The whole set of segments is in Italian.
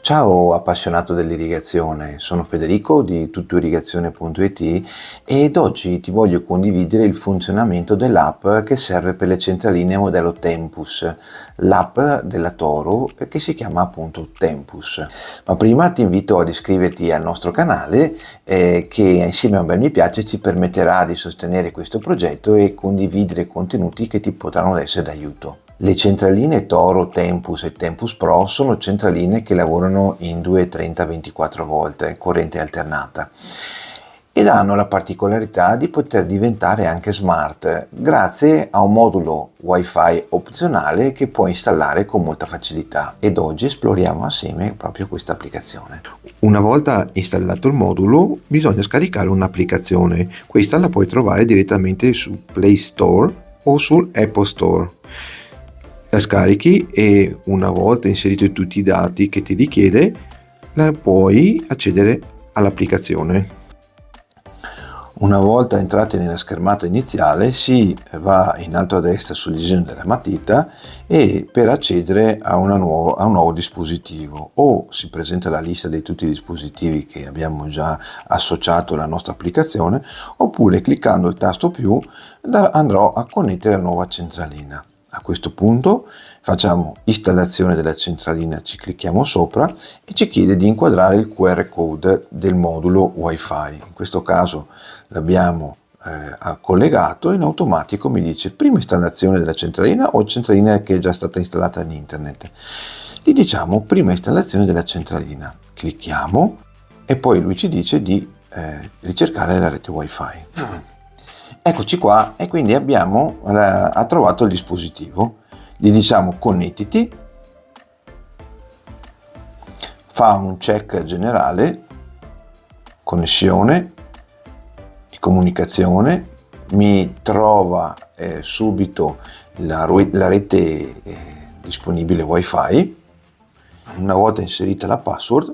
Ciao appassionato dell'irrigazione, sono Federico di tuttoirrigazione.it ed oggi ti voglio condividere il funzionamento dell'app che serve per le centraline modello Tempus, l'app della Toro che si chiama appunto Tempus. Ma prima ti invito ad iscriverti al nostro canale che insieme a un bel mi piace ci permetterà di sostenere questo progetto e condividere contenuti che ti potranno essere d'aiuto. Le centraline Toro, Tempus e Tempus Pro sono centraline che lavorano in 230-24 volt, corrente alternata, ed hanno la particolarità di poter diventare anche smart grazie a un modulo Wi-Fi opzionale che puoi installare con molta facilità. Ed oggi esploriamo assieme proprio questa applicazione. Una volta installato il modulo bisogna scaricare un'applicazione. Questa la puoi trovare direttamente su Play Store o sul Apple Store. La scarichi e una volta inseriti tutti i dati che ti richiede puoi accedere all'applicazione. Una volta entrati nella schermata iniziale si va in alto a destra sul disegno della matita e per accedere a un nuovo dispositivo o si presenta la lista di tutti i dispositivi che abbiamo già associato alla nostra applicazione, oppure cliccando il tasto più andrò a connettere la nuova centralina. A questo punto facciamo installazione della centralina, ci clicchiamo sopra e ci chiede di inquadrare il QR code del modulo Wi-Fi. In questo caso l'abbiamo collegato e in automatico mi dice prima installazione della centralina o centralina che è già stata installata in internet. Gli diciamo prima installazione della centralina, clicchiamo e poi lui ci dice di ricercare la rete Wi-Fi. Eccoci qua e quindi ha trovato il dispositivo, gli diciamo connettiti, fa un check generale, connessione, di comunicazione, mi trova subito la rete disponibile Wi-Fi. Una volta inserita la password,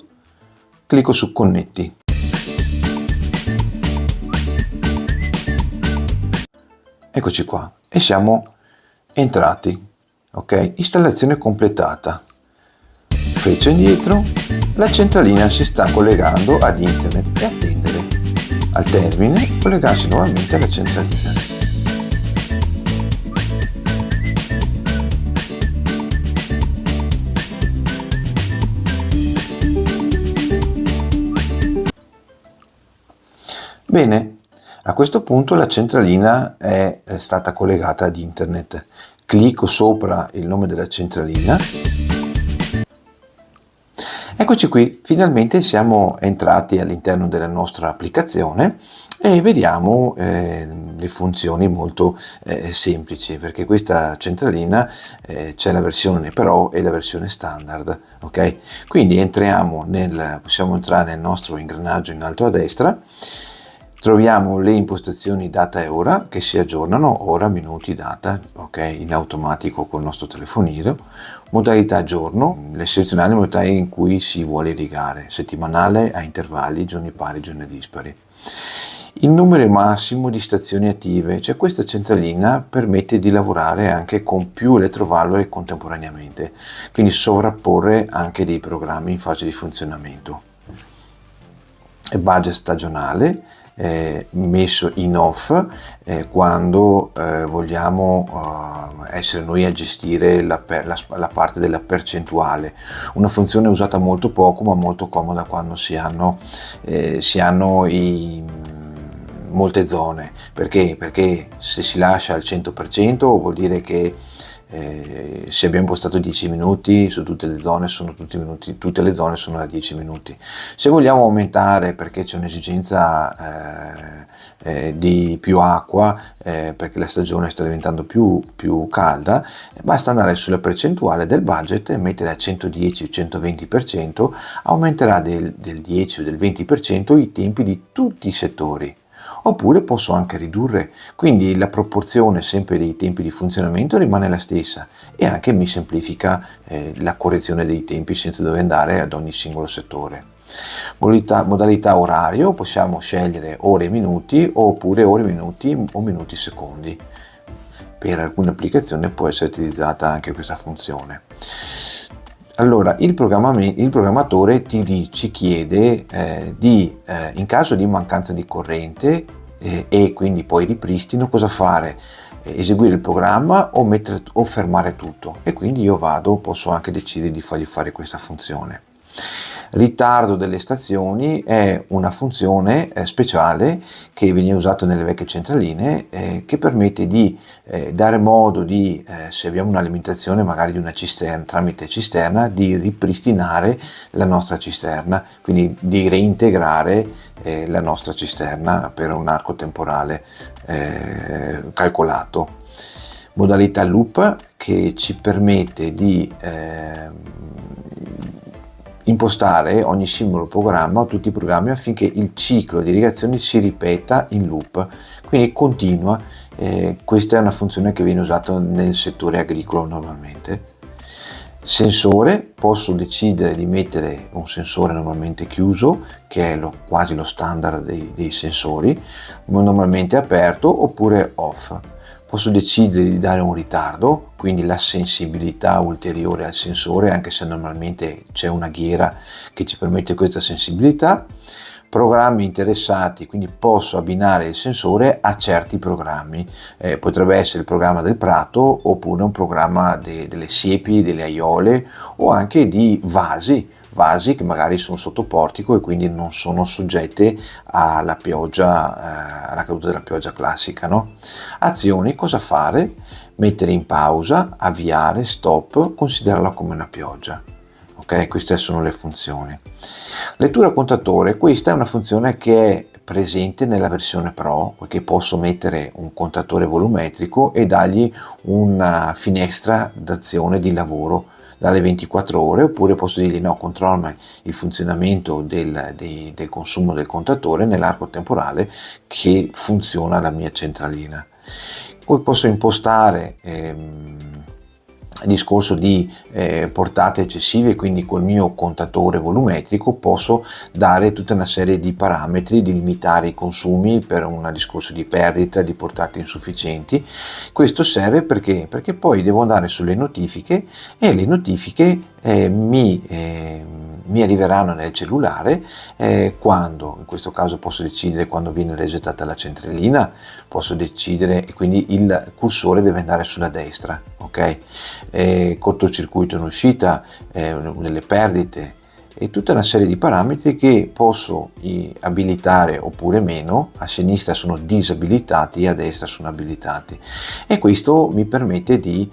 clicco su connetti. Eccoci qua e siamo entrati. Ok, installazione completata. Freccia indietro, la centralina si sta collegando ad internet e attendere. Al termine, collegarsi nuovamente alla centralina. Bene. A questo punto la centralina è stata collegata ad internet. Clicco sopra il nome della centralina. Eccoci qui, finalmente siamo entrati all'interno della nostra applicazione e vediamo le funzioni molto semplici, perché questa centralina c'è la versione Pro e la versione standard. Ok? Quindi possiamo entrare nel nostro ingranaggio in alto a destra. Troviamo le impostazioni data e ora che si aggiornano, ora, minuti, data, ok, in automatico col nostro telefonino. Modalità giorno, le selezionare modalità in cui si vuole irrigare, settimanale, a intervalli, giorni pari, giorni dispari. Il numero massimo di stazioni attive, cioè questa centralina permette di lavorare anche con più elettrovalvole contemporaneamente, quindi sovrapporre anche dei programmi in fase di funzionamento. Il budget stagionale, messo in off quando vogliamo essere noi a gestire la parte della percentuale, una funzione usata molto poco ma molto comoda quando si hanno molte zone. Perché se si lascia al 100% vuol dire che se abbiamo impostato 10 minuti su tutte le zone tutte le zone sono da 10 minuti. Se vogliamo aumentare perché c'è un'esigenza di più acqua, perché la stagione sta diventando più calda, basta andare sulla percentuale del budget e mettere a 110 o 120%, aumenterà del 10 o del 20% i tempi di tutti i settori. Oppure posso anche ridurre, quindi la proporzione sempre dei tempi di funzionamento rimane la stessa e anche mi semplifica la correzione dei tempi senza dover andare ad ogni singolo settore. Modalità orario, possiamo scegliere ore e minuti oppure ore e minuti o minuti secondi. Per alcune applicazioni può essere utilizzata anche questa funzione. Allora, il programmatore ci chiede in caso di mancanza di corrente e quindi poi ripristino, cosa fare? Eseguire il programma o fermare tutto, e quindi io posso anche decidere di fargli fare questa funzione. Ritardo delle stazioni è una funzione speciale che veniva usata nelle vecchie centraline, che permette di dare modo di, se abbiamo un'alimentazione magari di una cisterna, tramite cisterna, di ripristinare la nostra cisterna, quindi di reintegrare la nostra cisterna per un arco temporale calcolato. Modalità loop, che ci permette di impostare ogni singolo programma o tutti i programmi affinché il ciclo di irrigazione si ripeta in loop, quindi continua. Questa è una funzione che viene usata nel settore agricolo normalmente. Sensore, posso decidere di mettere un sensore normalmente chiuso, che è quasi lo standard dei sensori, normalmente aperto oppure off. Posso decidere di dare un ritardo, quindi la sensibilità ulteriore al sensore, anche se normalmente c'è una ghiera che ci permette questa sensibilità. Programmi interessati, quindi posso abbinare il sensore a certi programmi, potrebbe essere il programma del prato oppure un programma delle siepi, delle aiole o anche di vasi che magari sono sotto portico e quindi non sono soggette alla pioggia, alla caduta della pioggia classica, no? Azioni, cosa fare? Mettere in pausa, avviare, stop, considerarla come una pioggia. Ok, queste sono le funzioni. Lettura contatore, questa è una funzione che è presente nella versione Pro, perché posso mettere un contatore volumetrico e dargli una finestra d'azione di lavoro dalle 24 ore, oppure posso dirgli no, controlla il funzionamento del consumo del contatore nell'arco temporale che funziona la mia centralina. Poi posso impostare il discorso di portate eccessive, quindi col mio contatore volumetrico posso dare tutta una serie di parametri, di limitare i consumi per un discorso di perdita, di portate insufficienti. Questo serve perché poi devo andare sulle notifiche e le notifiche mi arriveranno nel cellulare quando, in questo caso posso decidere quando viene resettata la centralina, posso decidere, e quindi il cursore deve andare sulla destra, ok? Cortocircuito in uscita, nelle perdite e tutta una serie di parametri che posso abilitare oppure meno. A sinistra sono disabilitati, a destra sono abilitati, e questo mi permette di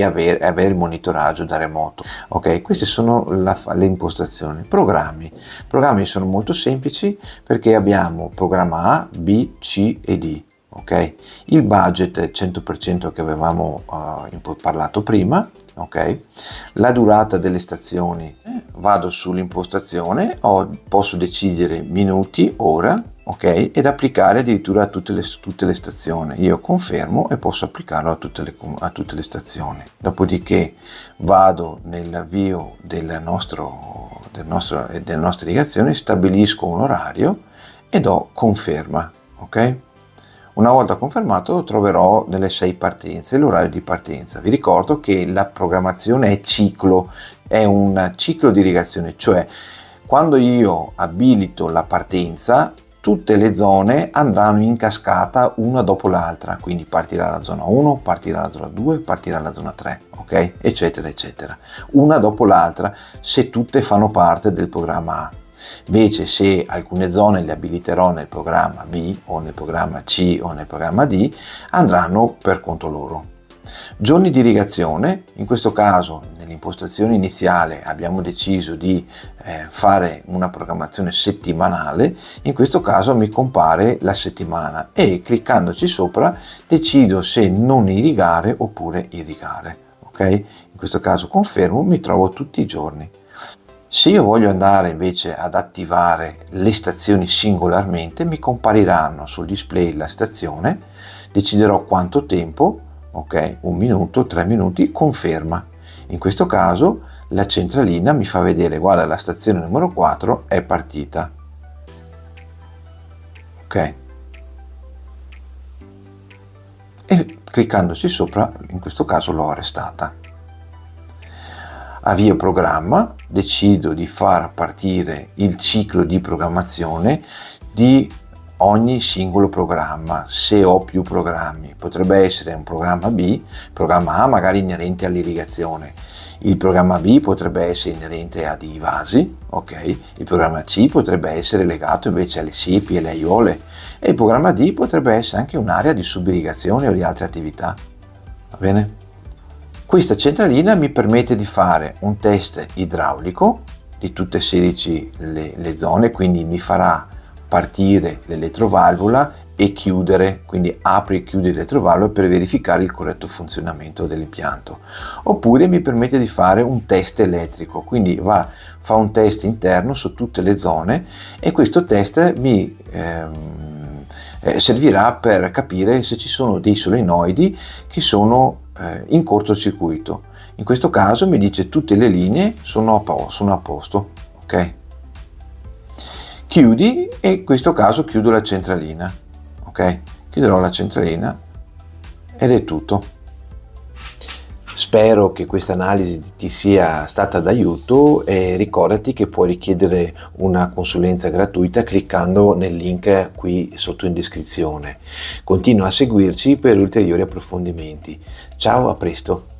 avere il monitoraggio da remoto. Ok, queste sono le impostazioni. Programmi sono molto semplici perché abbiamo programma A, B, C e D. Ok, il budget 100% che avevamo parlato prima. Ok, la durata delle stazioni, vado sull'impostazione, posso decidere minuti, ora, ok, ed applicare addirittura a tutte le stazioni. Io confermo e posso applicarlo a tutte le stazioni. Dopodiché vado nell'avvio della nostra irrigazione, stabilisco un orario e do conferma, ok? Una volta confermato troverò nelle 6 partenze l'orario di partenza. Vi ricordo che la programmazione è ciclo, è un ciclo di irrigazione, cioè quando io abilito la partenza tutte le zone andranno in cascata una dopo l'altra, quindi partirà la zona 1, partirà la zona 2, partirà la zona 3, ok? Eccetera eccetera, una dopo l'altra, se tutte fanno parte del programma A. Invece se alcune zone le abiliterò nel programma B o nel programma C o nel programma D, andranno per conto loro. Giorni di irrigazione, in questo caso nell'impostazione iniziale abbiamo deciso di fare una programmazione settimanale. In questo caso mi compare la settimana e cliccandoci sopra decido se non irrigare oppure irrigare, ok? In questo caso confermo, mi trovo tutti i giorni. Se io voglio andare invece ad attivare le stazioni singolarmente, mi compariranno sul display la stazione, deciderò quanto tempo, ok, 1 minuto, 3 minuti, conferma. In questo caso la centralina mi fa vedere, guarda, la stazione numero 4 è partita, ok? E cliccandoci sopra, in questo caso l'ho arrestata. avvio programma, decido di far partire il ciclo di programmazione di ogni singolo programma, se ho più programmi. Potrebbe essere un programma B, programma A magari inerente all'irrigazione, il programma B potrebbe essere inerente a dei vasi, ok? Il programma C potrebbe essere legato invece alle siepi e alle aiuole, e il programma D potrebbe essere anche un'area di subirrigazione o di altre attività, va bene? Questa centralina mi permette di fare un test idraulico di tutte e 16 le zone, quindi mi farà partire l'elettrovalvola e chiudere, quindi apri e chiudi l'elettrovalvola per verificare il corretto funzionamento dell'impianto. Oppure mi permette di fare un test elettrico, quindi fa un test interno su tutte le zone, e questo test mi servirà per capire se ci sono dei solenoidi che sono in cortocircuito. In questo caso mi dice tutte le linee sono a posto, ok? Chiudi, e in questo caso chiudo la centralina, ok? Chiuderò la centralina ed è tutto. Spero che questa analisi ti sia stata d'aiuto, e ricordati che puoi richiedere una consulenza gratuita cliccando nel link qui sotto in descrizione. Continua a seguirci per ulteriori approfondimenti. Ciao, a presto!